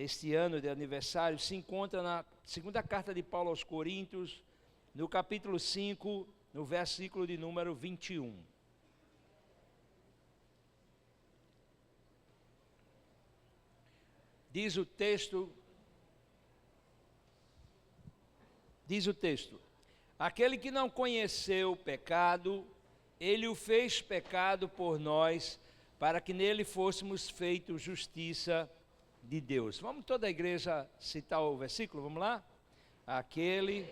deste ano de aniversário se encontra na segunda carta de Paulo aos Coríntios, no capítulo 5, no versículo de número 21. Diz o texto, aquele que não conheceu o pecado, ele o fez pecado por nós, para que nele fôssemos feitos justiça de Deus. Vamos toda a igreja citar o versículo, vamos lá? Aquele...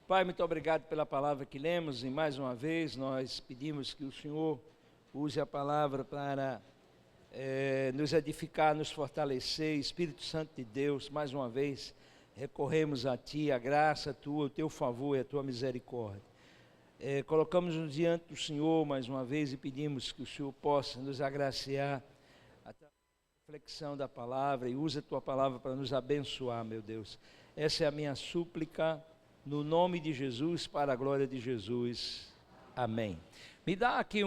Pai, muito obrigado pela palavra que lemos, e mais uma vez nós pedimos que o Senhor use a palavra para nos edificar, nos fortalecer. Espírito Santo de Deus, mais uma vez recorremos a Ti, a graça Tua, o Teu favor e a Tua misericórdia. Colocamos-nos diante do Senhor mais uma vez e pedimos que o Senhor possa nos agraciar a reflexão da palavra, e use a Tua palavra para nos abençoar, meu Deus. Essa é a minha súplica, no nome de Jesus, para a glória de Jesus. Amém. Me dá aqui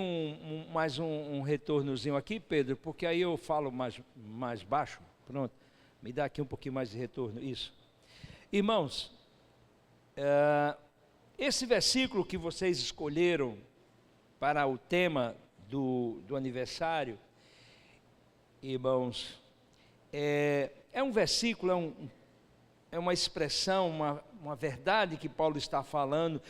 mais um retornozinho aqui, Pedro, porque aí eu falo mais baixo. Pronto. Me dá aqui um pouquinho mais de retorno. Isso. Irmãos, esse versículo que vocês escolheram para o tema do aniversário, irmãos, é um versículo, é uma expressão, uma verdade que Paulo está falando,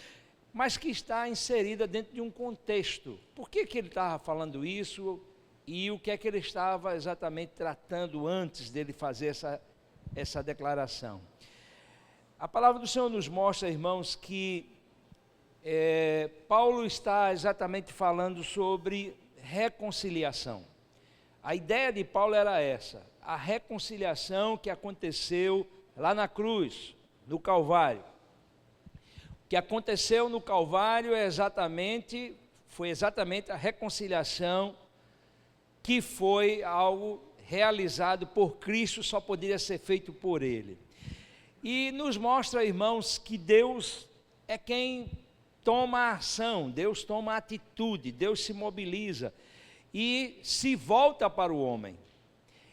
mas que está inserida dentro de um contexto. Por que ele estava falando isso e o que é que ele estava exatamente tratando antes dele fazer essa declaração? A palavra do Senhor nos mostra, irmãos, que Paulo está exatamente falando sobre reconciliação. A ideia de Paulo era essa, a reconciliação que aconteceu lá na cruz, no Calvário. O que aconteceu no Calvário foi exatamente a reconciliação, que foi algo realizado por Cristo, só poderia ser feito por Ele. E nos mostra, irmãos, que Deus é quem toma a ação, Deus toma a atitude, Deus se mobiliza e se volta para o homem.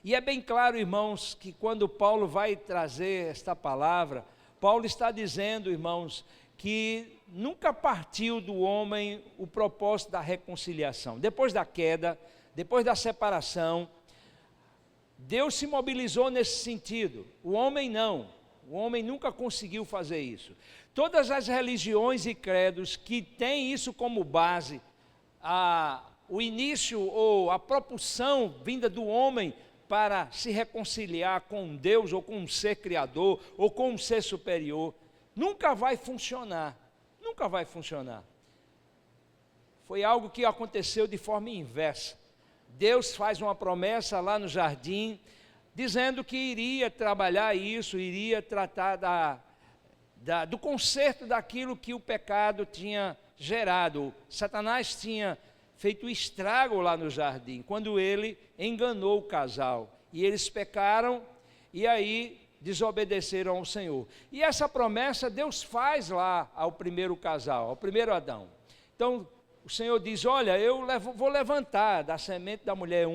E é bem claro, irmãos, que quando Paulo vai trazer esta palavra, Paulo está dizendo, irmãos, que nunca partiu do homem o propósito da reconciliação. Depois da queda, depois da separação, Deus se mobilizou nesse sentido. O homem não, o homem nunca conseguiu fazer isso. Todas as religiões e credos que têm isso como base, o início ou a propulsão vinda do homem para se reconciliar com Deus, ou com um ser criador, ou com um ser superior, nunca vai funcionar, nunca vai funcionar. Foi algo que aconteceu de forma inversa. Deus faz uma promessa lá no jardim, dizendo que iria trabalhar isso, iria tratar do conserto daquilo que o pecado tinha gerado. Satanás tinha feito estrago lá no jardim, quando ele enganou o casal, e eles pecaram, e aí desobedeceram ao Senhor. E essa promessa Deus faz lá ao primeiro casal, ao primeiro Adão. Então o Senhor diz: olha, vou levantar da semente da mulher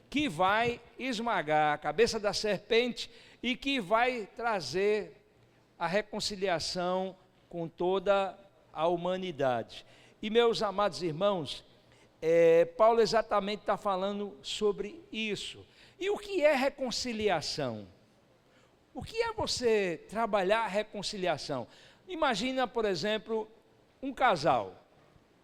que vai esmagar a cabeça da serpente e que vai trazer a reconciliação com toda a humanidade. E meus amados irmãos, Paulo exatamente está falando sobre isso. E o que é reconciliação? O que é você trabalhar a reconciliação? Imagina, por exemplo, um casal.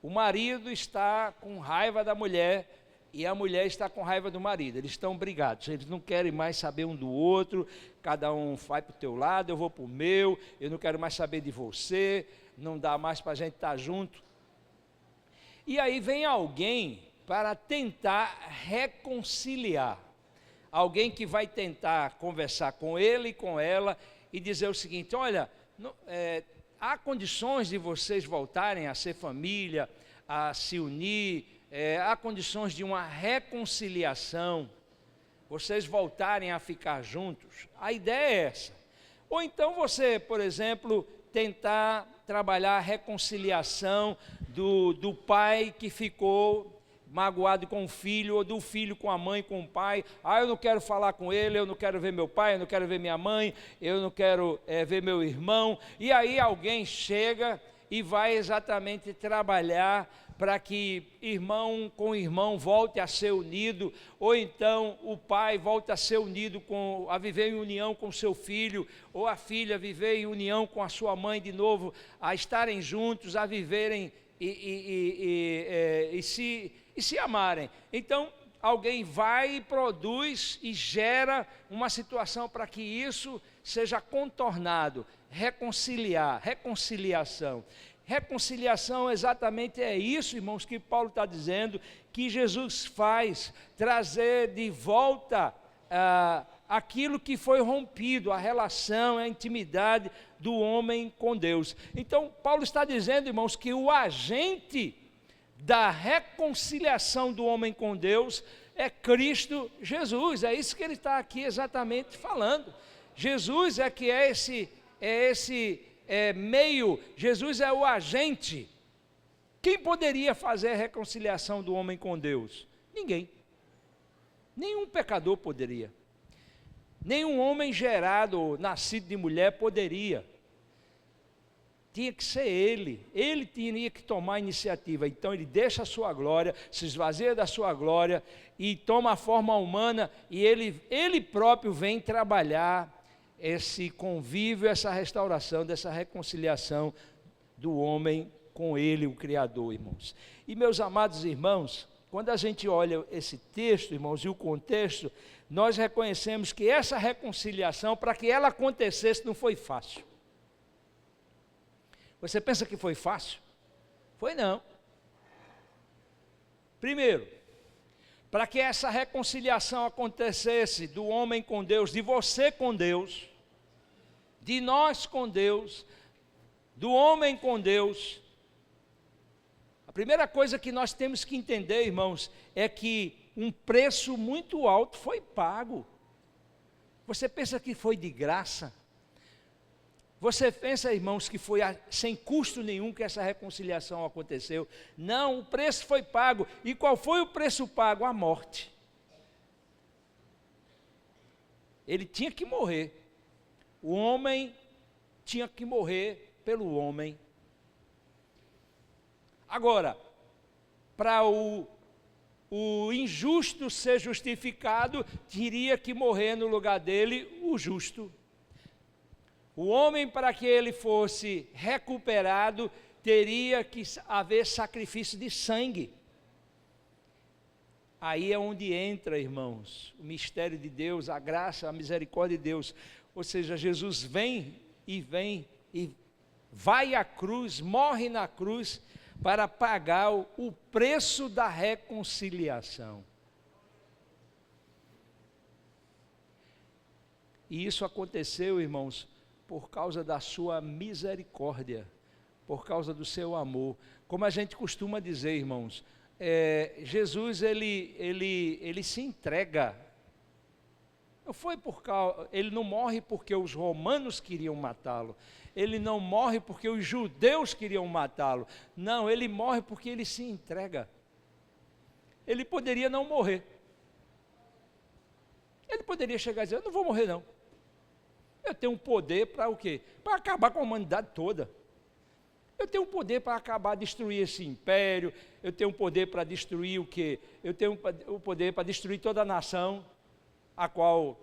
O marido está com raiva da mulher e a mulher está com raiva do marido. Eles estão brigados, eles não querem mais saber um do outro, cada um vai para o teu lado, eu vou para o meu, eu não quero mais saber de você, não dá mais para a gente estar junto. E aí vem alguém para tentar reconciliar. Alguém que vai tentar conversar com ele e com ela e dizer o seguinte: olha, há condições de vocês voltarem a ser família, a se unir, há condições de uma reconciliação, vocês voltarem a ficar juntos. A ideia é essa. Ou então você, por exemplo, tentar trabalhar a reconciliação do pai que ficou magoado com o filho, ou do filho com a mãe, com o pai. Eu não quero falar com ele, eu não quero ver meu pai, eu não quero ver minha mãe, eu não quero ver meu irmão. E aí alguém chega e vai exatamente trabalhar para que irmão com irmão volte a ser unido, ou então o pai volte a ser unido, a viver em união com seu filho, ou a filha viver em união com a sua mãe de novo, a estarem juntos, a viverem e se amarem. Então alguém vai e produz e gera uma situação para que isso seja contornado. Reconciliação. Reconciliação exatamente é isso, irmãos, que Paulo está dizendo, que Jesus faz, trazer de volta aquilo que foi rompido, a relação, a intimidade do homem com Deus. Então, Paulo está dizendo, irmãos, que o agente da reconciliação do homem com Deus é Cristo Jesus. É isso que ele está aqui exatamente falando. Jesus é que é esse meio, Jesus é o agente. Quem poderia fazer a reconciliação do homem com Deus? Ninguém. Nenhum pecador poderia. Nenhum homem gerado, nascido de mulher poderia. Tinha que ser ele teria que tomar a iniciativa. Então ele deixa a sua glória, se esvazia da sua glória e toma a forma humana, e ele próprio vem trabalhar esse convívio, essa restauração, dessa reconciliação do homem com ele, o Criador, irmãos. E meus amados irmãos, quando a gente olha esse texto, irmãos, e o contexto, nós reconhecemos que essa reconciliação, para que ela acontecesse, não foi fácil. Você pensa que foi fácil? Foi não. Primeiro, para que essa reconciliação acontecesse do homem com Deus, de você com Deus, de nós com Deus, do homem com Deus, a primeira coisa que nós temos que entender, irmãos, é que um preço muito alto foi pago. Você pensa que foi de graça? Você pensa, irmãos, que foi sem custo nenhum que essa reconciliação aconteceu? Não, o preço foi pago. E qual foi o preço pago? A morte. Ele tinha que morrer. O homem tinha que morrer pelo homem. Agora, para o injusto ser justificado, teria que morrer no lugar dele o justo. O homem, para que ele fosse recuperado, teria que haver sacrifício de sangue. Aí é onde entra, irmãos, o mistério de Deus, a graça, a misericórdia de Deus. Ou seja, Jesus vem e vai à cruz, morre na cruz, para pagar o preço da reconciliação. E isso aconteceu, irmãos, por causa da sua misericórdia, por causa do seu amor. Como a gente costuma dizer, irmãos, Jesus ele se entrega. Não foi ele não morre porque os romanos queriam matá-lo. Ele não morre porque os judeus queriam matá-lo. Não, ele morre porque ele se entrega. Ele poderia não morrer. Ele poderia chegar e dizer: eu não vou morrer não. Eu tenho um poder para o quê? Para acabar com a humanidade toda. Eu tenho um poder para acabar, destruir esse império. Eu tenho um poder para destruir o quê? Eu tenho o poder para destruir toda a nação a qual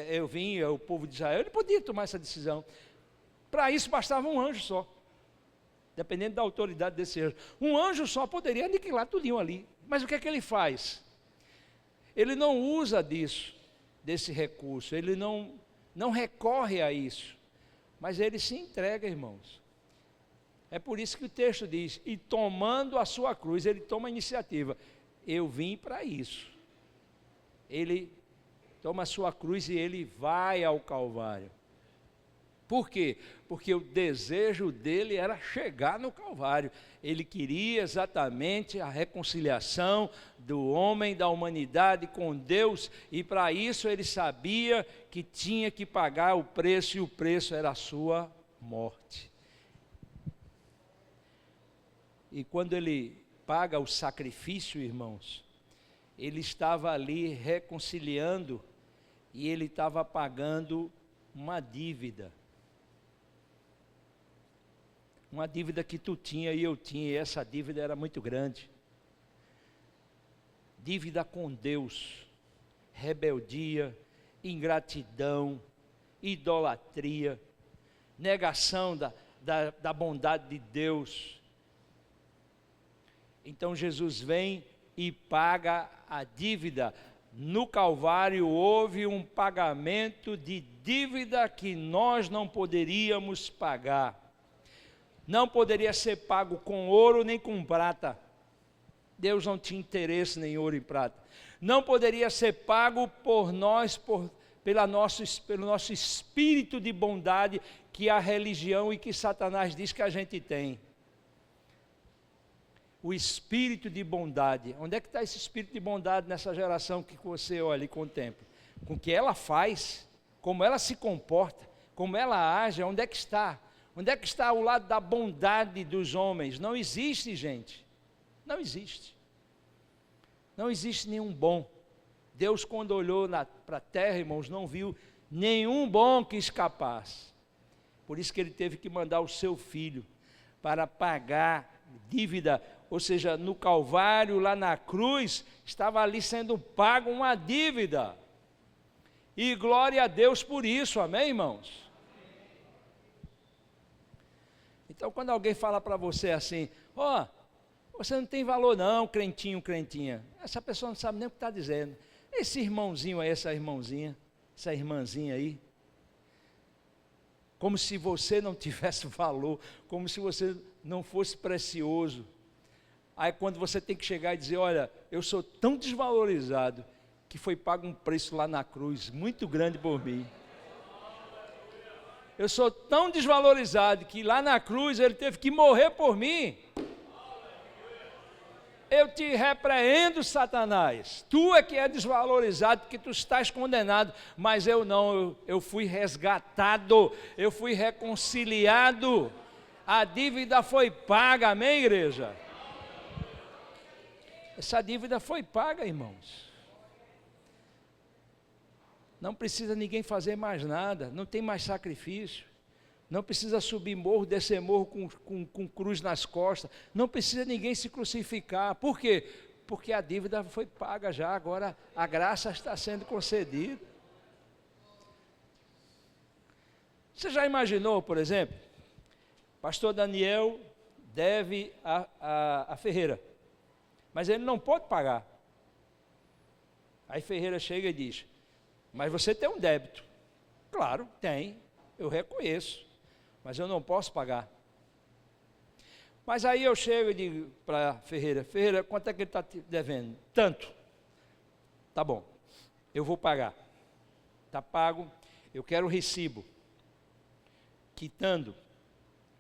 eu vim, o povo de Israel. Ele podia tomar essa decisão. Para isso bastava um anjo só. Dependendo da autoridade desse anjo. Um anjo só poderia aniquilar tudinho ali. Mas o que é que ele faz? Ele não usa desse recurso. Ele não recorre a isso, mas ele se entrega, irmãos. É por isso que o texto diz: e tomando a sua cruz, ele toma a iniciativa. Eu vim para isso. Ele toma a sua cruz e ele vai ao Calvário. Por quê? Porque o desejo dele era chegar no Calvário. Ele queria exatamente a reconciliação do homem, da humanidade com Deus, e para isso ele sabia que tinha que pagar o preço, e o preço era a sua morte. E quando ele paga o sacrifício, irmãos, ele estava ali reconciliando e ele estava pagando uma dívida. Uma dívida que tu tinha e eu tinha, e essa dívida era muito grande. Dívida com Deus, rebeldia, ingratidão, idolatria, negação da bondade de Deus. Então Jesus vem e paga a dívida. No Calvário houve um pagamento de dívida que nós não poderíamos pagar. Não poderia ser pago com ouro nem com prata. Deus não tinha interesse nem em ouro e prata. Não poderia ser pago por nós, pelo nosso espírito de bondade que a religião e que Satanás diz que a gente tem. O espírito de bondade. Onde é que está esse espírito de bondade nessa geração que você olha e contempla? Com o que ela faz, como ela se comporta, como ela age, onde é que está? Onde é que está o lado da bondade dos homens? Não existe, gente. Não existe. Não existe nenhum bom. Deus, quando olhou para a terra, irmãos, não viu nenhum bom que escapasse. Por isso que ele teve que mandar o seu filho para pagar dívida. Ou seja, no Calvário, lá na cruz, estava ali sendo pago uma dívida. E glória a Deus por isso, amém, irmãos? Então, quando alguém fala para você assim, você não tem valor não, crentinho, crentinha. Essa pessoa não sabe nem o que está dizendo. Esse irmãozinho aí, essa irmãzinha aí, como se você não tivesse valor, como se você não fosse precioso. Aí quando você tem que chegar e dizer, olha, eu sou tão desvalorizado, que foi pago um preço lá na cruz, muito grande por mim. Eu sou tão desvalorizado, que lá na cruz ele teve que morrer por mim. Eu te repreendo, Satanás, tu é que é desvalorizado, porque tu estás condenado, mas eu não, eu fui resgatado, eu fui reconciliado, a dívida foi paga, amém, igreja? Essa dívida foi paga, irmãos. Não precisa ninguém fazer mais nada, não tem mais sacrifício. Não precisa subir morro, descer morro com cruz nas costas. Não precisa ninguém se crucificar. Por quê? Porque a dívida foi paga já, agora a graça está sendo concedida. Você já imaginou, por exemplo, pastor Daniel deve a Ferreira, mas ele não pode pagar. Aí Ferreira chega e diz, mas você tem um débito. Claro, tem, eu reconheço. Mas eu não posso pagar. Mas aí eu chego e digo para Ferreira, quanto é que ele está te devendo? Tanto. Tá bom, eu vou pagar. Está pago, eu quero o recibo. Quitando.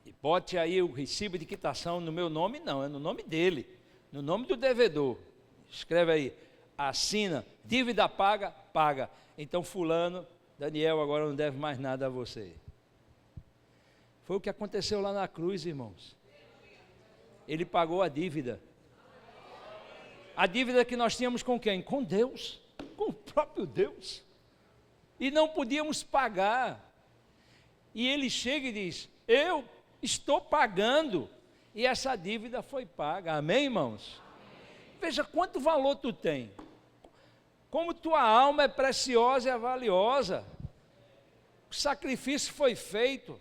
E bote aí o recibo de quitação no meu nome, não, é no nome dele. No nome do devedor. Escreve aí, assina, dívida paga, paga. Então fulano, Daniel agora não deve mais nada a você. Foi o que aconteceu lá na cruz, irmãos. Ele pagou a dívida. A dívida que nós tínhamos com quem? Com Deus, com o próprio Deus. E não podíamos pagar. E ele chega e diz, eu estou pagando. E essa dívida foi paga. Amém, irmãos? Veja quanto valor tu tem. Como tua alma é preciosa e é valiosa. O sacrifício foi feito.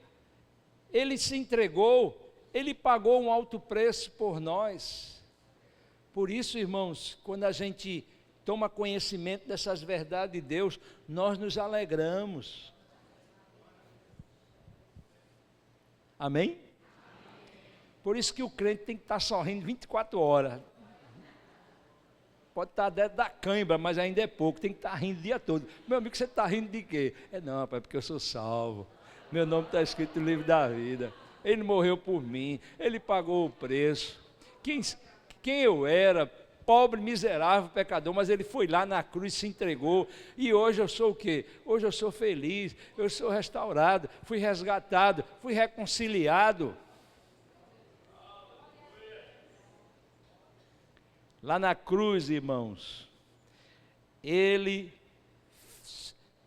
Ele se entregou, ele pagou um alto preço por nós. Por isso, irmãos, quando a gente toma conhecimento dessas verdades de Deus, nós nos alegramos. Amém? Por isso que o crente tem que estar sorrindo 24 horas. Pode estar dentro da cãibra, mas ainda é pouco, tem que estar rindo o dia todo. Meu amigo, você está rindo de quê? Não, pai, porque eu sou salvo. Meu nome está escrito no livro da vida. Ele morreu por mim. Ele pagou o preço. Quem eu era, pobre, miserável, pecador, mas ele foi lá na cruz, se entregou. E hoje eu sou o quê? Hoje eu sou feliz, eu sou restaurado, fui resgatado, fui reconciliado. Lá na cruz, irmãos, ele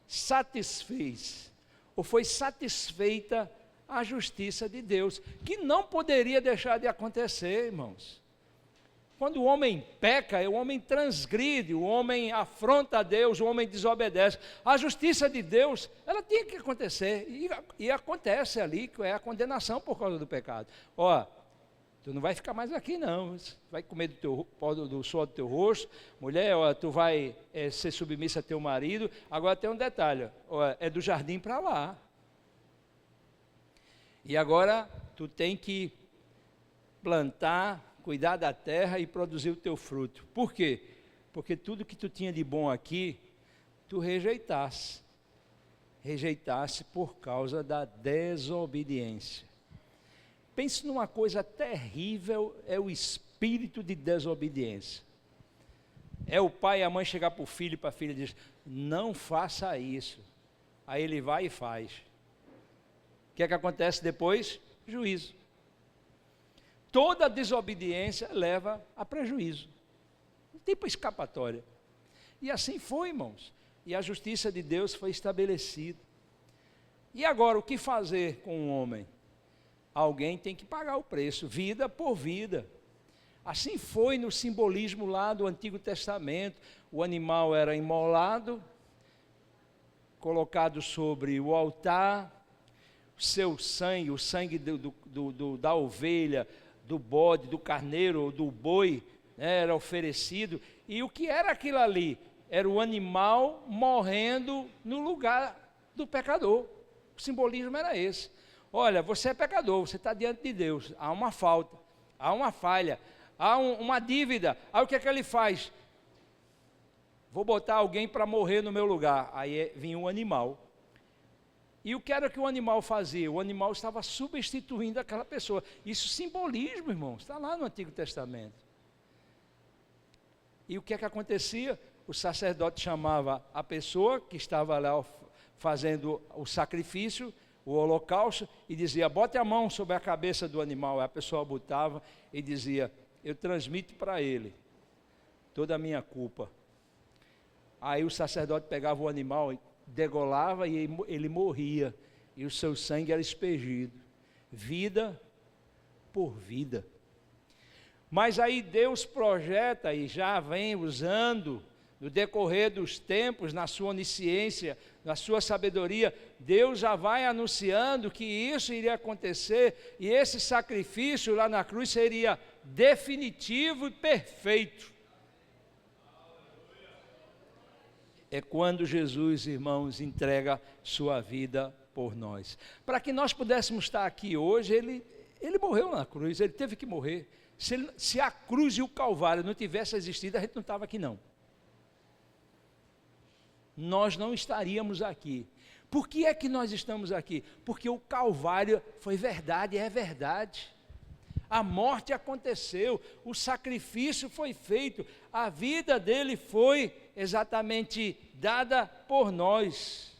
satisfez, ou foi satisfeita a justiça de Deus, que não poderia deixar de acontecer, irmãos. Quando o homem peca, o homem transgride, o homem afronta a Deus, o homem desobedece. A justiça de Deus, ela tinha que acontecer, e acontece ali, que é a condenação por causa do pecado. Ó, tu não vai ficar mais aqui não, vai comer do suor do teu rosto, mulher, ó, tu vai ser submissa a teu marido. Agora tem um detalhe, ó, é do jardim para lá. E agora tu tem que plantar, cuidar da terra e produzir o teu fruto. Por quê? Porque tudo que tu tinha de bom aqui, tu rejeitasse por causa da desobediência. Pense numa coisa terrível, é o espírito de desobediência. É o pai e a mãe chegar para o filho e para a filha e dizer, não faça isso. Aí ele vai e faz. O que é que acontece depois? Juízo. Toda desobediência leva a prejuízo. Não tem escapatória. E assim foi, irmãos. E a justiça de Deus foi estabelecida. E agora, o que fazer com um homem? Alguém tem que pagar o preço, vida por vida. Assim foi no simbolismo lá do Antigo Testamento. O animal era imolado, colocado sobre o altar, seu sangue, o sangue da ovelha, do bode, do carneiro, do boi, né, era oferecido. E o que era aquilo ali? Era o animal morrendo no lugar do pecador. O simbolismo era esse. Olha, você é pecador, você está diante de Deus, há uma falta, há uma falha, há uma dívida. Aí o que é que ele faz? Vou botar alguém para morrer no meu lugar. Aí vinha um animal. E o que era que o animal fazia? O animal estava substituindo aquela pessoa. Isso simbolismo, irmãos, está lá no Antigo Testamento. E o que é que acontecia? O sacerdote chamava a pessoa que estava lá fazendo o sacrifício, o holocausto, e dizia, bote a mão sobre a cabeça do animal. Aí a pessoa botava e dizia, eu transmito para ele toda a minha culpa. Aí o sacerdote pegava o animal e degolava e ele morria, e o seu sangue era aspergido, vida por vida. Mas aí Deus projeta e já vem usando, no decorrer dos tempos, na sua onisciência, na sua sabedoria, Deus já vai anunciando que isso iria acontecer, e esse sacrifício lá na cruz seria definitivo e perfeito. É quando Jesus, irmãos, entrega sua vida por nós. Para que nós pudéssemos estar aqui hoje, ele morreu na cruz, ele teve que morrer. Se a cruz e o Calvário não tivessem existido, a gente não estava aqui não. Nós não estaríamos aqui. Por que é que nós estamos aqui? Porque o Calvário foi verdade, é verdade. A morte aconteceu, o sacrifício foi feito, a vida dele foi exatamente dada por nós.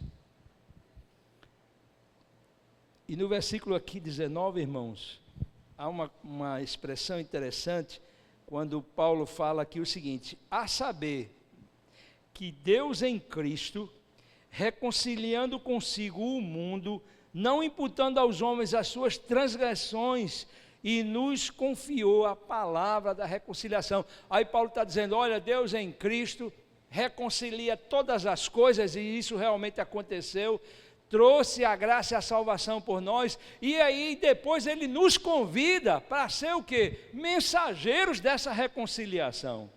E no versículo aqui 19, irmãos, há uma expressão interessante, quando Paulo fala aqui o seguinte, a saber, que Deus em Cristo, reconciliando consigo o mundo, não imputando aos homens as suas transgressões, e nos confiou a palavra da reconciliação. Aí Paulo está dizendo, olha, Deus em Cristo reconcilia todas as coisas, e isso realmente aconteceu, trouxe a graça e a salvação por nós, e aí depois ele nos convida para ser o quê? Mensageiros dessa reconciliação.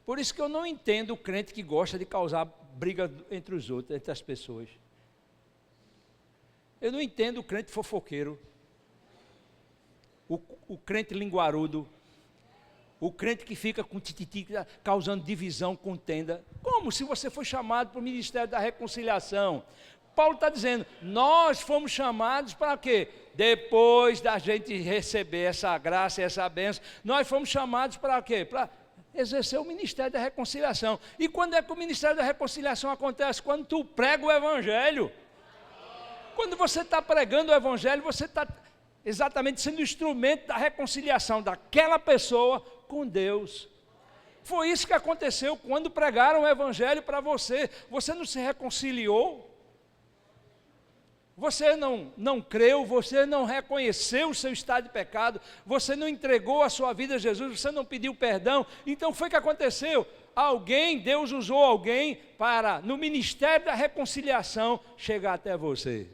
Por isso que eu não entendo o crente que gosta de causar briga entre os outros, entre as pessoas. Eu não entendo o crente fofoqueiro, o crente linguarudo, o crente que fica com tititi, causando divisão, contenda. Como? Se você foi chamado para o ministério da reconciliação. Paulo está dizendo, nós fomos chamados para quê? Depois da gente receber essa graça e essa bênção, nós fomos chamados para quê? Para exercer o ministério da reconciliação. E quando é que o ministério da reconciliação acontece? Quando tu prega o evangelho. Quando você está pregando o evangelho, você está exatamente sendo instrumento da reconciliação daquela pessoa com Deus. Foi isso que aconteceu quando pregaram o evangelho para você. Você não se reconciliou, você não creu, você não reconheceu o seu estado de pecado, você não entregou a sua vida a Jesus, você não pediu perdão. Então foi o que aconteceu. Deus usou alguém para, no ministério da reconciliação, chegar até você.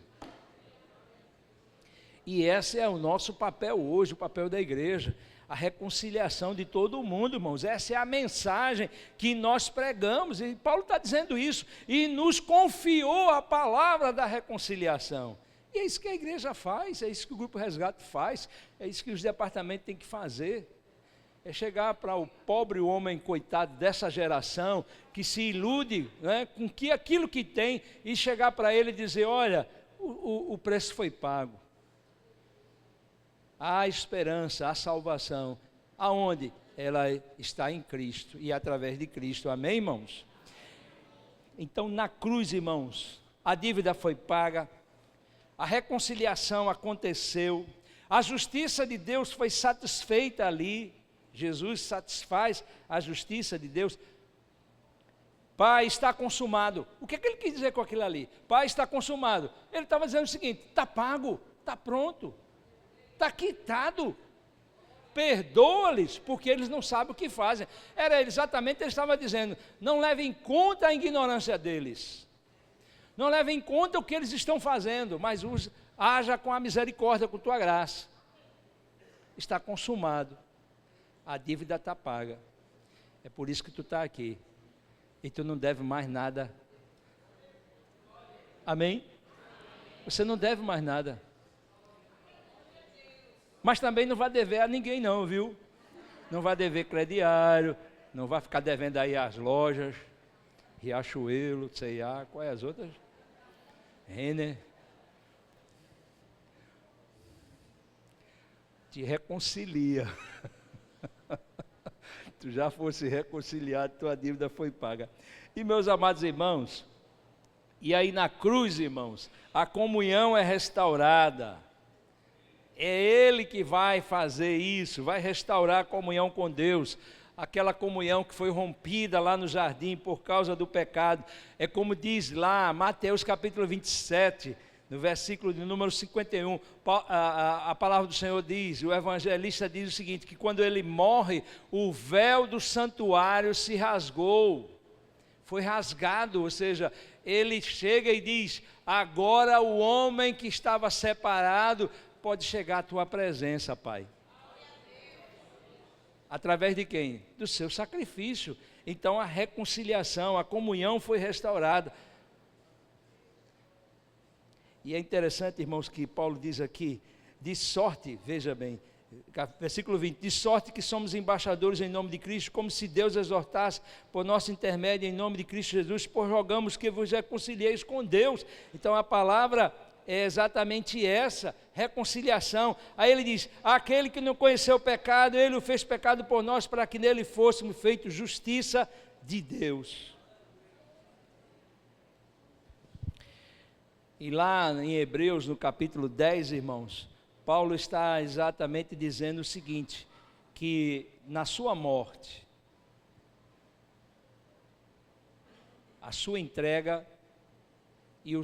E esse é o nosso papel hoje, o papel da igreja, a reconciliação de todo mundo, irmãos. Essa é a mensagem que nós pregamos, e Paulo está dizendo isso, e nos confiou a palavra da reconciliação. E é isso que a igreja faz, é isso que o Grupo Resgate faz, é isso que os departamentos têm que fazer. É chegar para o pobre homem coitado dessa geração, que se ilude, né, com aquilo que tem, e chegar para ele e dizer: olha, o preço foi pago. Há esperança, há salvação. Aonde? Ela está em Cristo e através de Cristo. Amém, irmãos? Então, na cruz, irmãos, a dívida foi paga, a reconciliação aconteceu, a justiça de Deus foi satisfeita ali. Jesus satisfaz a justiça de Deus. Pai, está consumado. O que ele quis dizer com aquilo ali? Pai, está consumado. Ele estava dizendo o seguinte: está pago, está pronto. Está quitado, perdoa-lhes, porque eles não sabem o que fazem. Era exatamente, ele estava dizendo: não leve em conta a ignorância deles, não leve em conta o que eles estão fazendo, mas haja com a misericórdia, com tua graça. Está consumado, a dívida está paga, é por isso que tu está aqui, e tu não deve mais nada. Amém? Você não deve mais nada. Mas também não vai dever a ninguém não, viu? Não vai dever crediário, não vai ficar devendo aí as lojas, Riachuelo, C&A, quais as outras? Renner. Te reconcilia. Tu já fosse reconciliado, tua dívida foi paga. E meus amados irmãos, e aí na cruz, irmãos, a comunhão é restaurada. É Ele que vai fazer isso, vai restaurar a comunhão com Deus, aquela comunhão que foi rompida lá no jardim por causa do pecado. É como diz lá, Mateus capítulo 27, no versículo de número 51, a palavra do Senhor diz, o evangelista diz o seguinte, que quando ele morre, o véu do santuário se rasgou, foi rasgado, ou seja, ele chega e diz: agora o homem que estava separado pode chegar à tua presença, Pai. Através de quem? Do seu sacrifício. Então a reconciliação, a comunhão foi restaurada. E é interessante, irmãos, que Paulo diz aqui, de sorte, veja bem, versículo 20, de sorte que somos embaixadores em nome de Cristo, como se Deus exortasse por nosso intermédio em nome de Cristo Jesus, pois rogamos que vos reconcilieis com Deus. Então a palavra é exatamente essa, reconciliação. Aí ele diz: aquele que não conheceu o pecado, ele o fez pecado por nós, para que nele fôssemos feitos justiça de Deus. E lá em Hebreus, no capítulo 10, irmãos, Paulo está exatamente dizendo o seguinte, que na sua morte, a sua entrega e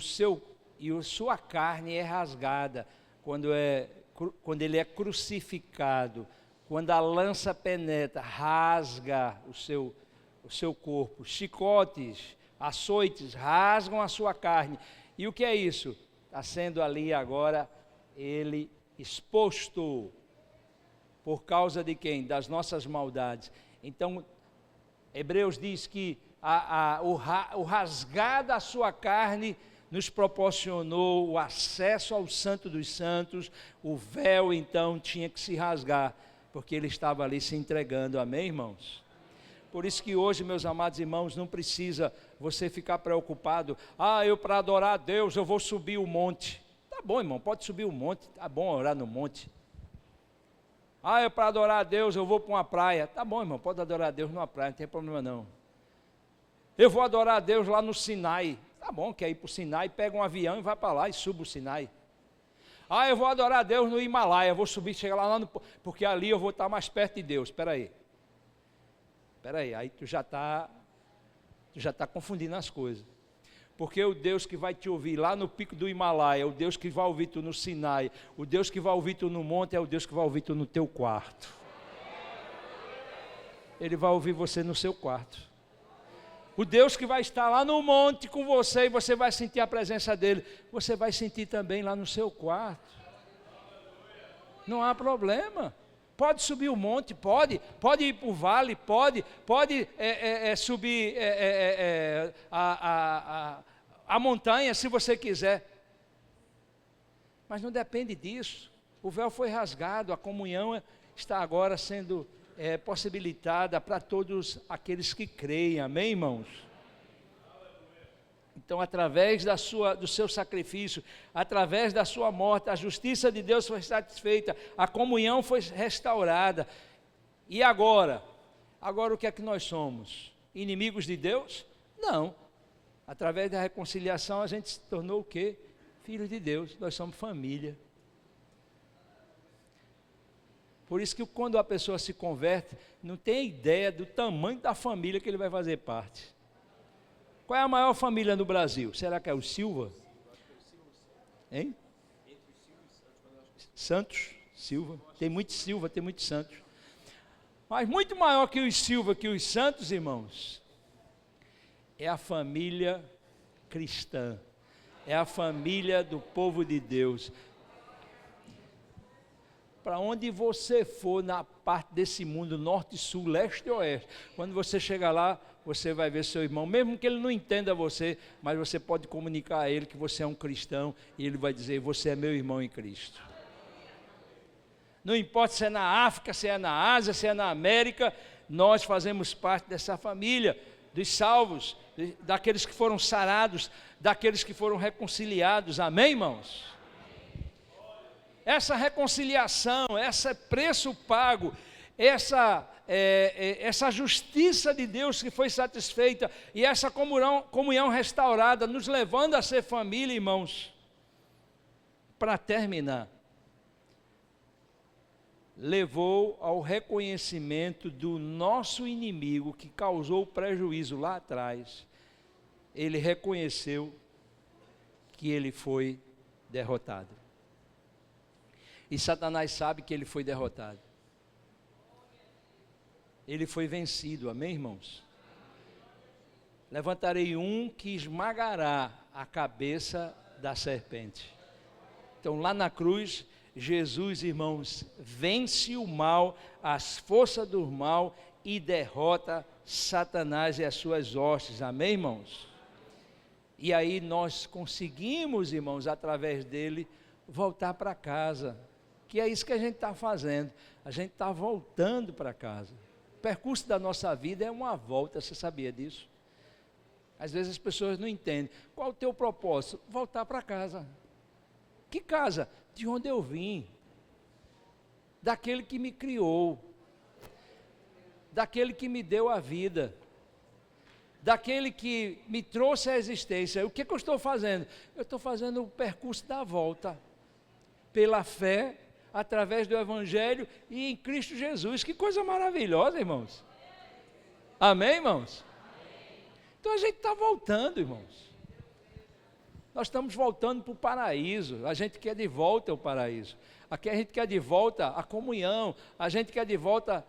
sua carne é rasgada quando ele é crucificado, quando a lança penetra, rasga o seu corpo, chicotes, açoites rasgam a sua carne. E o que é isso? Está sendo ali agora ele exposto por causa de quem? Das nossas maldades. Então Hebreus diz que o rasgar da sua carne nos proporcionou o acesso ao Santo dos Santos. O véu então tinha que se rasgar, porque ele estava ali se entregando. Amém, irmãos? Por isso que hoje, meus amados irmãos, não precisa você ficar preocupado: eu para adorar a Deus eu vou subir o monte. Tá bom, irmão, pode subir o monte, tá bom orar no monte. Eu para adorar a Deus eu vou para uma praia. Tá bom, irmão, pode adorar a Deus numa praia, não tem problema não. Eu vou adorar a Deus lá no Sinai. Tá bom, quer ir para o Sinai, pega um avião e vai para lá e suba o Sinai. Ah, eu vou adorar a Deus no Himalaia, eu vou subir, chegar lá no... porque ali eu vou estar mais perto de Deus. Espera aí, aí tu já está confundindo as coisas. Porque o Deus que vai te ouvir lá no pico do Himalaia, o Deus que vai ouvir tu no Sinai, o Deus que vai ouvir tu no monte, é o Deus que vai ouvir tu no teu quarto. Ele vai ouvir você no seu quarto. O Deus que vai estar lá no monte com você e você vai sentir a presença dele, você vai sentir também lá no seu quarto. Não há problema. Pode subir o monte, pode ir para o vale, pode subir a montanha se você quiser. Mas não depende disso. O véu foi rasgado, a comunhão está agora sendo possibilitada para todos aqueles que creem, amém, irmãos? Então, através do seu sacrifício, através da sua morte, a justiça de Deus foi satisfeita, a comunhão foi restaurada. E agora? Agora o que é que nós somos? Inimigos de Deus? Não. Através da reconciliação a gente se tornou o quê? Filhos de Deus, nós somos família. Por isso que quando a pessoa se converte, não tem ideia do tamanho da família que ele vai fazer parte. Qual é a maior família no Brasil? Será que é o Silva? Hein? Santos, Silva. Tem muito Silva, tem muito Santos. Mas muito maior que os Silva, que os Santos, irmãos, é a família cristã. É a família do povo de Deus. Para onde você for na parte desse mundo, norte, sul, leste e oeste, quando você chegar lá, você vai ver seu irmão, mesmo que ele não entenda você, mas você pode comunicar a ele que você é um cristão, e ele vai dizer, você é meu irmão em Cristo. Não importa se é na África, se é na Ásia, se é na América, nós fazemos parte dessa família, dos salvos, daqueles que foram sarados, daqueles que foram reconciliados, amém, irmãos? Essa reconciliação, esse preço pago, essa justiça de Deus que foi satisfeita e essa comunhão restaurada, nos levando a ser família, irmãos. Para terminar, levou ao reconhecimento do nosso inimigo que causou prejuízo lá atrás. Ele reconheceu que ele foi derrotado. E Satanás sabe que ele foi derrotado. Ele foi vencido, amém, irmãos? Levantarei um que esmagará a cabeça da serpente. Então, lá na cruz, Jesus, irmãos, vence o mal, as forças do mal e derrota Satanás e as suas hostes, amém, irmãos? E aí nós conseguimos, irmãos, através dele, voltar para casa. Que é isso que a gente está fazendo, a gente está voltando para casa. O percurso da nossa vida é uma volta, você sabia disso? Às vezes as pessoas não entendem. Qual o teu propósito? Voltar para casa. Que casa? De onde eu vim. Daquele que me criou. Daquele que me deu a vida. Daquele que me trouxe à existência. O que eu estou fazendo? Eu estou fazendo o percurso da volta. Pela fé, através do Evangelho e em Cristo Jesus. Que coisa maravilhosa, irmãos. Amém, irmãos? Então a gente está voltando, irmãos. Nós estamos voltando para o paraíso. A gente quer de volta o paraíso. Aqui a gente quer de volta a comunhão. A gente quer de volta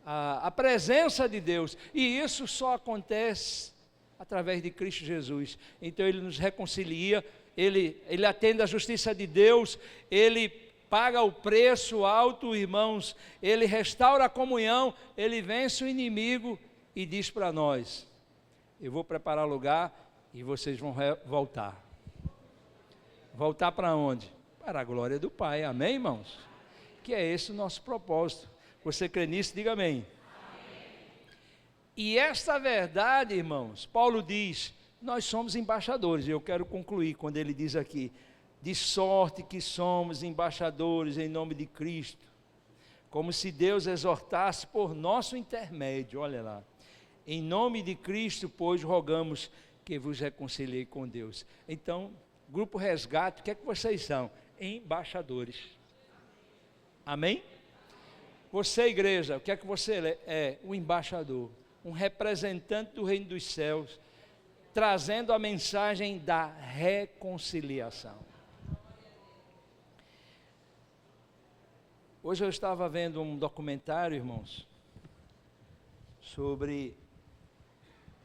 a presença de Deus. E isso só acontece através de Cristo Jesus. Então Ele nos reconcilia. Ele atende à justiça de Deus, Ele paga o preço alto, irmãos, Ele restaura a comunhão, Ele vence o inimigo e diz para nós, eu vou preparar lugar e vocês vão voltar. Voltar para onde? Para a glória do Pai, amém, irmãos? Que é esse o nosso propósito. Você crê nisso? Diga amém. E esta verdade, irmãos, Paulo diz, nós somos embaixadores, e eu quero concluir quando ele diz aqui, de sorte que somos embaixadores em nome de Cristo, como se Deus exortasse por nosso intermédio, olha lá, em nome de Cristo, pois rogamos que vos reconciliei com Deus. Então, Grupo Resgate, o que é que vocês são? Embaixadores. Amém? Você, igreja, o que é que você é? Um embaixador, um representante do reino dos céus, trazendo a mensagem da reconciliação. Hoje eu estava vendo um documentário, irmãos, sobre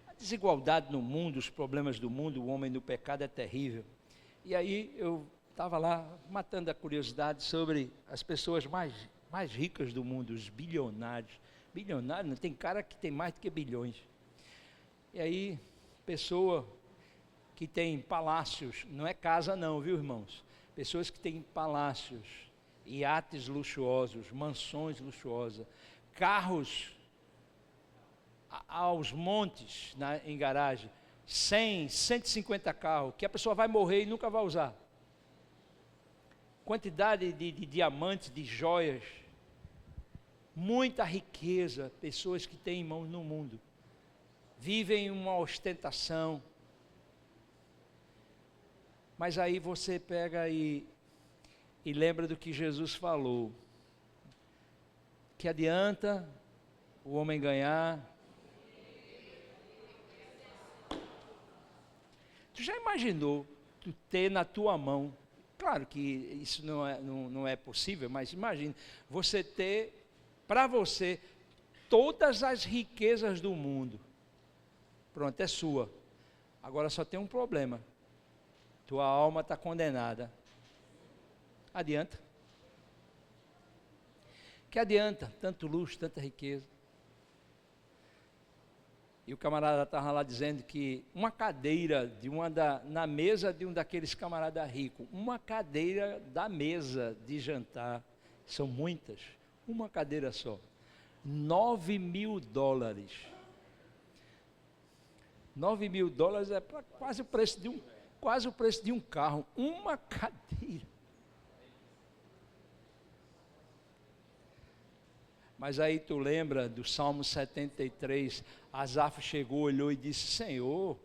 a desigualdade no mundo, os problemas do mundo, o homem no pecado é terrível. E aí eu estava lá matando a curiosidade sobre as pessoas mais ricas do mundo, os bilionários. Bilionário, não tem cara que tem mais do que bilhões. E aí, pessoa que tem palácios, não é casa não, viu, irmãos? Pessoas que têm palácios, iates luxuosos, mansões luxuosas, carros aos montes em garagem, 100, 150 carros, que a pessoa vai morrer e nunca vai usar. Quantidade de diamantes, de joias, muita riqueza, pessoas que têm mão no mundo, vivem uma ostentação. Mas aí você pega e lembra do que Jesus falou, que adianta o homem ganhar. Tu já imaginou tu ter na tua mão, claro que isso não é possível, mas imagine, você ter para você todas as riquezas do mundo, pronto, é sua, agora só tem um problema, tua alma está condenada, adianta? Que adianta tanto luxo, tanta riqueza? E o camarada estava lá dizendo que uma cadeira na mesa de um daqueles camaradas ricos, uma cadeira da mesa de jantar, são muitas, uma cadeira só, $9.000. $9.000 é quase o preço de um carro, uma cadeira. Mas aí tu lembra do Salmo 73, Asaf chegou, olhou e disse, Senhor,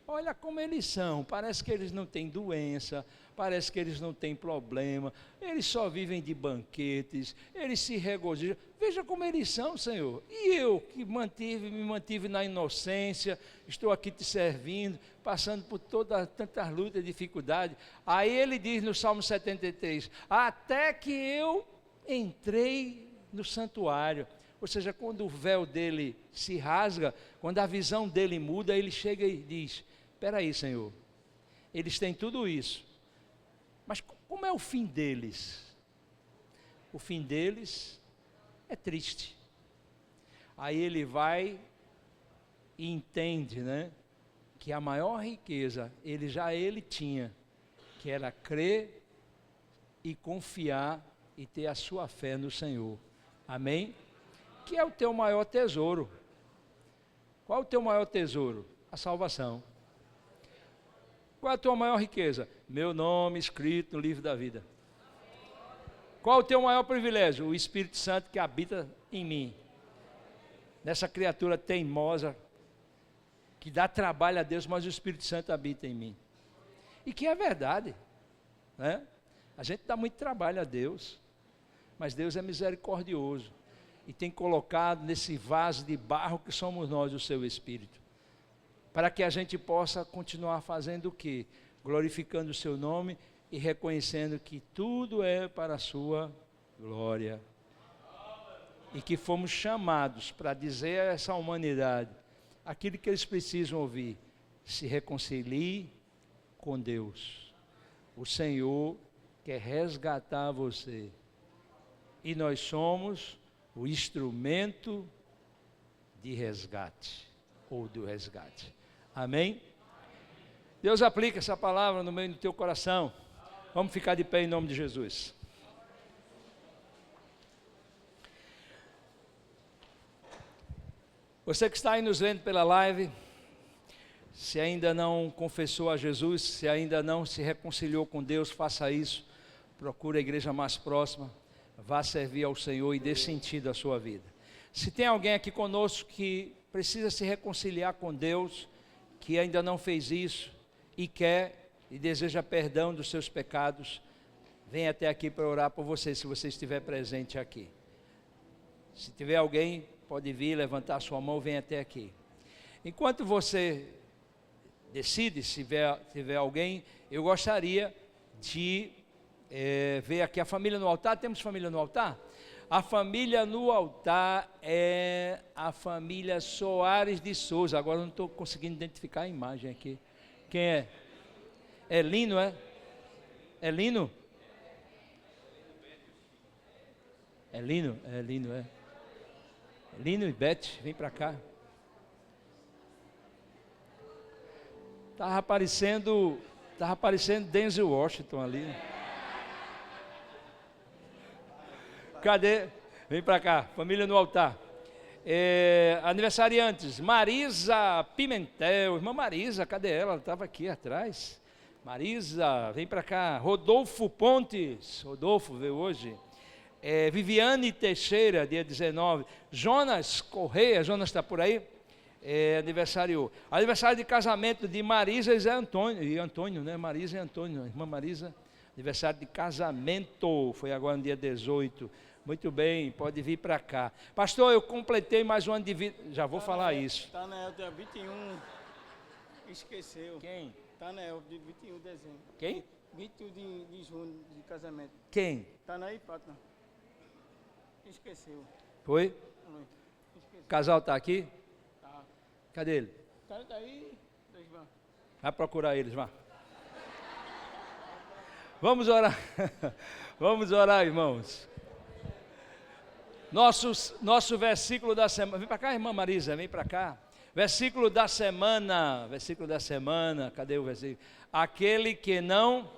olha como eles são, parece que eles não têm doença, parece que eles não têm problema, eles só vivem de banquetes, eles se regozijam, veja como eles são, Senhor, e eu que me mantive na inocência, estou aqui te servindo, passando por tantas lutas e dificuldades. Aí ele diz no Salmo 73, até que eu entrei no santuário, ou seja, quando o véu dele se rasga, quando a visão dele muda, ele chega e diz, espera aí, Senhor, eles têm tudo isso, mas como é o fim deles? O fim deles é triste. Aí ele vai e entende, né, que a maior riqueza ele tinha, que era crer e confiar e ter a sua fé no Senhor. Amém? Que é o teu maior tesouro. Qual é o teu maior tesouro? A salvação. Qual é a tua maior riqueza? Meu nome escrito no livro da vida. Qual é o teu maior privilégio? O Espírito Santo que habita em mim. Nessa criatura teimosa, que dá trabalho a Deus, mas o Espírito Santo habita em mim. E que é verdade, né? A gente dá muito trabalho a Deus, mas Deus é misericordioso e tem colocado nesse vaso de barro que somos nós, o seu Espírito, para que a gente possa continuar fazendo o quê? Glorificando o seu nome e reconhecendo que tudo é para a sua glória. E que fomos chamados para dizer a essa humanidade aquilo que eles precisam ouvir: se reconcilie com Deus. O Senhor quer resgatar você. E nós somos o instrumento de resgate, ou do resgate. Amém? Deus aplica essa palavra no meio do teu coração. Vamos ficar de pé em nome de Jesus. Você que está aí nos vendo pela live, se ainda não confessou a Jesus, se ainda não se reconciliou com Deus, faça isso. Procure a igreja mais próxima. Vá servir ao Senhor e dê sentido à sua vida. Se tem alguém aqui conosco que precisa se reconciliar com Deus, que ainda não fez isso e quer, e deseja perdão dos seus pecados, vem até aqui para orar por você, se você estiver presente aqui. Se tiver alguém, pode vir, levantar sua mão, vem até aqui. Enquanto você decide, se tiver alguém, eu gostaria de ver aqui a família no altar. Temos família no altar? A família no altar é a família Soares de Souza. Agora eu não estou conseguindo identificar a imagem aqui. Quem é? É Lino, é? É Lino? É Lino? É Lino, é. Lino e Beth, vem para cá. Estava aparecendo Denzel Washington ali. Cadê? Vem para cá, família no altar. Aniversariantes, Marisa Pimentel, irmã Marisa, cadê ela? Ela estava aqui atrás. Marisa, vem para cá. Rodolfo Pontes, Rodolfo veio hoje. Viviane Teixeira, dia 19. Jonas Correia, Jonas está por aí? Aniversário de casamento de Marisa e Antônio, né? Marisa e Antônio, irmã Marisa, aniversário de casamento, foi agora no dia 18. Muito bem, pode vir para cá. Pastor, eu completei mais um ano de vida. Já vou falar isso. Tanael, dia 21. Esqueceu. Quem? Tanael, de 21 de dezembro. Quem? 21 de junho de casamento. Quem? Tanael e Pátria. Esqueceu. Foi? Esqueceu. O casal está aqui? Tá. Cadê ele? Tá aí, dois vão. Vai procurar eles, vá. Vamos orar. Vamos orar, irmãos. Nosso versículo da semana. Vem para cá, irmã Marisa, vem para cá. Versículo da semana. Cadê o versículo? Aquele que não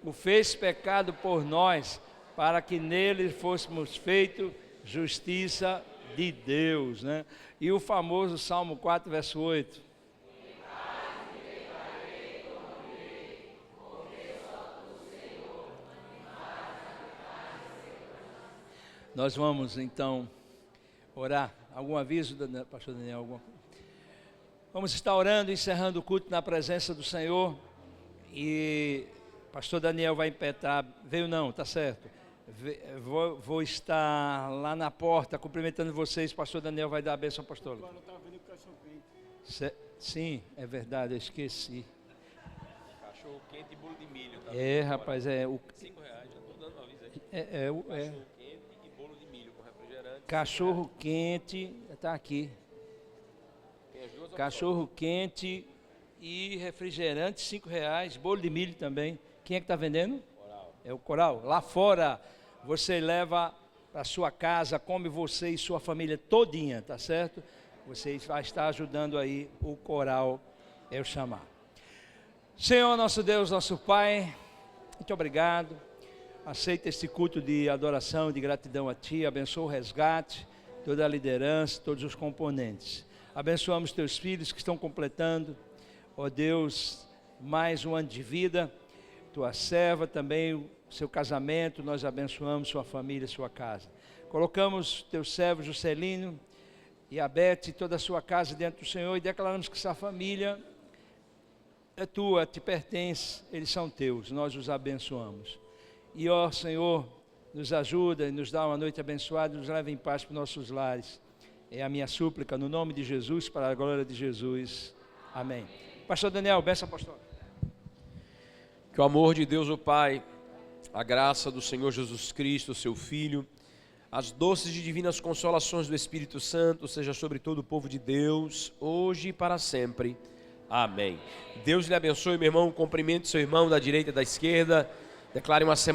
o fez pecado por nós, para que nele fôssemos feitos justiça de Deus, né? E o famoso Salmo 4, verso 8. Nós vamos então orar. Algum aviso, pastor Daniel? Vamos estar orando, encerrando o culto na presença do Senhor. E pastor Daniel vai impetrar. Veio não, tá certo. Vou estar lá na porta cumprimentando vocês. Pastor Daniel vai dar a bênção, pastor. Agora tá vendo cachorro quente. Sim, é verdade, eu esqueci. Cachorro quente e bolo de milho. Tá? Rapaz, R$5, já estou dando um aviso aqui. Cachorro quente e bolo de milho com refrigerante. Cachorro quente, está aqui. Tem as duas Cachorro quente e refrigerante, R$5. Bolo de milho também. Quem é que está vendendo? Coral. É o Coral. Lá fora, você leva para sua casa, come você e sua família todinha, tá certo? Você vai estar ajudando aí o Coral, eu chamar. Senhor, nosso Deus, nosso Pai, muito obrigado. Aceita este culto de adoração, de gratidão a Ti. Abençoa o resgate, toda a liderança, todos os componentes. Abençoamos Teus filhos que estão completando, ó Deus, mais um ano de vida. Tua serva também, o seu casamento, nós abençoamos sua família, sua casa. Colocamos Teus servos, Juscelino e a Beth, toda a sua casa diante do Senhor, e declaramos que essa família é tua, te pertence, eles são teus, nós os abençoamos. E ó Senhor, nos ajuda e nos dá uma noite abençoada, nos leva em paz para os nossos lares. É a minha súplica no nome de Jesus, para a glória de Jesus. Amém. Pastor Daniel, benção, pastor. Que o amor de Deus o Pai, a graça do Senhor Jesus Cristo, seu Filho, as doces e divinas consolações do Espírito Santo seja sobre todo o povo de Deus, hoje e para sempre. Amém. Deus lhe abençoe, meu irmão. Cumprimente seu irmão da direita e da esquerda. Declare uma semana